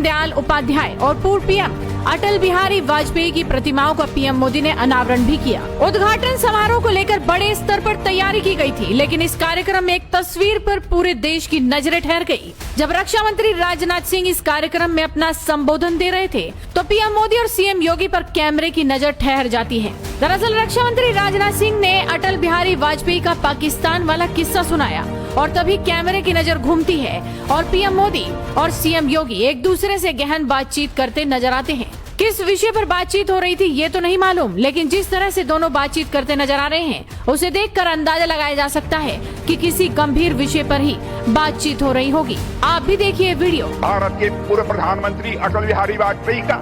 दीनदयाल उपाध्याय और पूर्व पीएम अटल बिहारी वाजपेयी की प्रतिमाओं का पीएम मोदी ने अनावरण भी किया। उद्घाटन समारोह को लेकर बड़े स्तर पर तैयारी की गई थी, लेकिन इस कार्यक्रम में एक तस्वीर पर पूरे देश की नजरें ठहर गई। जब रक्षा मंत्री राजनाथ सिंह इस कार्यक्रम में अपना संबोधन दे रहे थे, तो पीएम मोदी और सीएम योगी पर कैमरे की नजर ठहर जाती है। दरअसल रक्षा मंत्री राजनाथ सिंह ने अटल बिहारी वाजपेयी का पाकिस्तान वाला किस्सा सुनाया और तभी कैमरे की नजर घूमती है और पीएम मोदी और सीएम योगी एक दूसरे से गहन बातचीत करते नजर आते हैं। किस विषय पर बातचीत हो रही थी ये तो नहीं मालूम, लेकिन जिस तरह से दोनों बातचीत करते नजर आ रहे हैं उसे देखकर अंदाजा लगाया जा सकता है कि किसी गंभीर विषय पर ही बातचीत हो रही होगी। आप भी देखिए वीडियो। भारत के पूर्व प्रधानमंत्री अटल बिहारी वाजपेयी का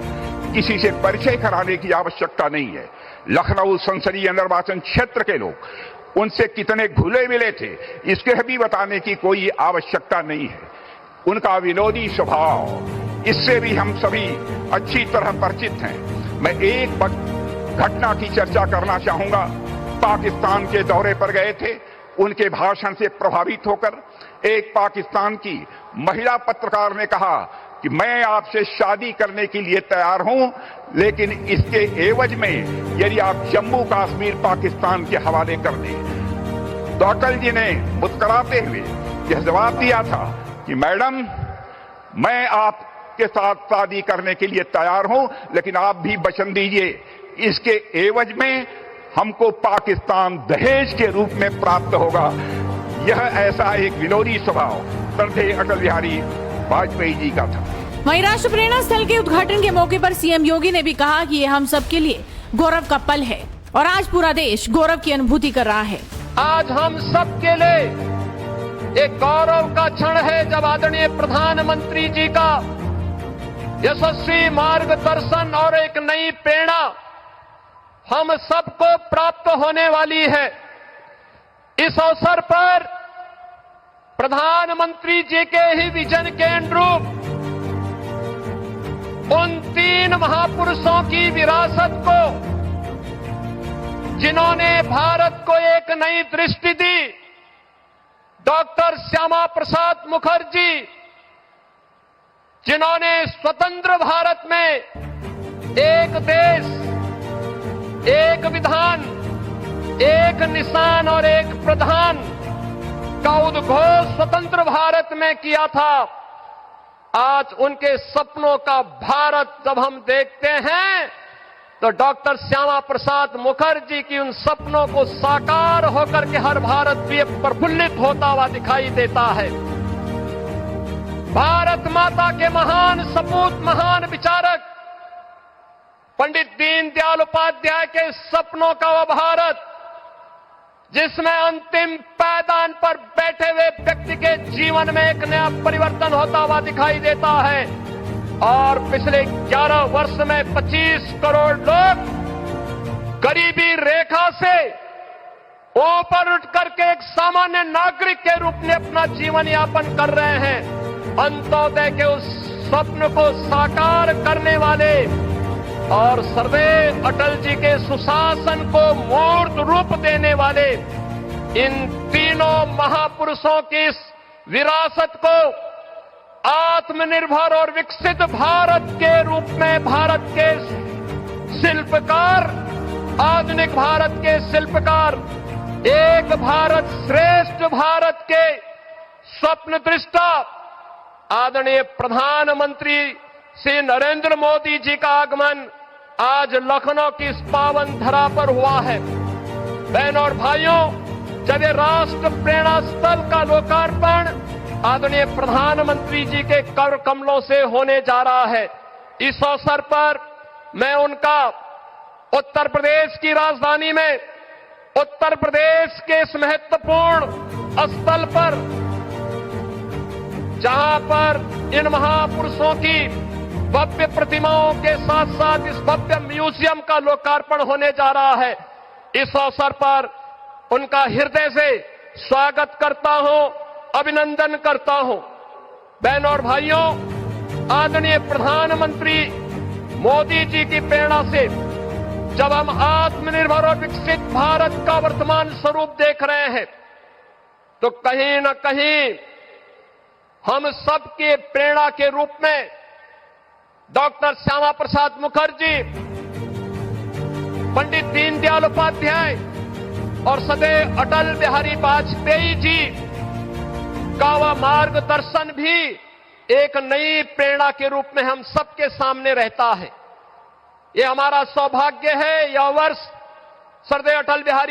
किसी से परिचय कराने की आवश्यकता नहीं है। लखनऊ संसदीय निर्वाचन क्षेत्र के लोग उनसे कितने घुले मिले थे इसके भी बताने की कोई आवश्यकता नहीं है। उनका विनोदी स्वभाव, इससे भी हम सभी अच्छी तरह परिचित हैं। मैं एक घटना की चर्चा करना चाहूंगा। पाकिस्तान के दौरे पर गए थे, उनके भाषण से प्रभावित होकर एक पाकिस्तान की महिला पत्रकार ने कहा कि मैं आपसे शादी करने के लिए तैयार हूं, लेकिन इसके एवज में यदि आप जम्मू कश्मीर पाकिस्तान के हवाले कर दें। तो अटल जी ने मुस्कुराते हुए यह जवाब दिया था कि मैडम, मैं आपके साथ शादी करने के लिए तैयार हूं, लेकिन आप भी वचन दीजिए इसके एवज में हमको पाकिस्तान दहेज के रूप में प्राप्त होगा। यह ऐसा एक विनोदी स्वभाव श्रद्धेय अटल बिहारी वाजपेयी जी का था। वहीं राष्ट्र प्रेरणा स्थल के उद्घाटन के मौके पर सीएम योगी ने भी कहा कि ये हम सब के लिए गौरव का पल है और आज पूरा देश गौरव की अनुभूति कर रहा है। आज हम सब के लिए एक गौरव का क्षण है जब आदरणीय प्रधानमंत्री जी का यशस्वी मार्गदर्शन और एक नई प्रेरणा हम सबको प्राप्त होने वाली है। इस अवसर पर प्रधानमंत्री जी के ही विजन के अनुरूप उन तीन महापुरुषों की विरासत को, जिन्होंने भारत को एक नई दृष्टि दी, डॉक्टर श्यामा प्रसाद मुखर्जी, जिन्होंने स्वतंत्र भारत में एक देश, एक विधान, एक निशान और एक प्रधान का उद्घोष स्वतंत्र भारत में किया था। आज उनके सपनों का भारत जब हम देखते हैं तो डॉक्टर श्यामा प्रसाद मुखर्जी की उन सपनों को साकार होकर के हर भारतीय प्रफुल्लित होता हुआ दिखाई देता है। भारत माता के महान सपूत, महान विचारक पंडित दीनदयाल उपाध्याय के सपनों का वह भारत जिसमें अंतिम पायदान पर बैठे हुए व्यक्ति के जीवन में एक नया परिवर्तन होता हुआ दिखाई देता है। और पिछले 11 वर्ष में 25 करोड़ लोग गरीबी रेखा से ऊपर उठ करके एक सामान्य नागरिक के रूप में अपना जीवन यापन कर रहे हैं। अंत्योदय के उस स्वप्न को साकार करने वाले और सर्वदेव अटल जी के सुशासन को मूर्त रूप देने वाले इन तीनों महापुरुषों की इस विरासत को आत्मनिर्भर और विकसित भारत के रूप में भारत के शिल्पकार, आधुनिक भारत के शिल्पकार, एक भारत श्रेष्ठ भारत के स्वप्न दृष्टा आदरणीय प्रधानमंत्री श्री नरेंद्र मोदी जी का आगमन आज लखनऊ की इस पावन धरा पर हुआ है। बहनों और भाइयों, जब ये राष्ट्र प्रेरणा स्थल का लोकार्पण आदरणीय प्रधानमंत्री जी के कर कमलों से होने जा रहा है, इस अवसर पर मैं उनका उत्तर प्रदेश की राजधानी में, उत्तर प्रदेश के इस महत्वपूर्ण स्थल पर जहां पर इन महापुरुषों की भव्य प्रतिमाओं के साथ साथ इस भव्य म्यूजियम का लोकार्पण होने जा रहा है, इस अवसर पर उनका हृदय से स्वागत करता हूं, अभिनंदन करता हूं। बहनों और भाइयों, आदरणीय प्रधानमंत्री मोदी जी की प्रेरणा से जब हम आत्मनिर्भर और विकसित भारत का वर्तमान स्वरूप देख रहे हैं तो कहीं न कहीं हम सबके प्रेरणा के रूप में डॉक्टर श्यामा प्रसाद मुखर्जी, पंडित दीनदयाल उपाध्याय और सदैव अटल बिहारी वाजपेयी जी का वह मार्गदर्शन भी एक नई प्रेरणा के रूप में हम सबके सामने रहता है। ये हमारा सौभाग्य है, यह वर्ष सरदेव अटल बिहारी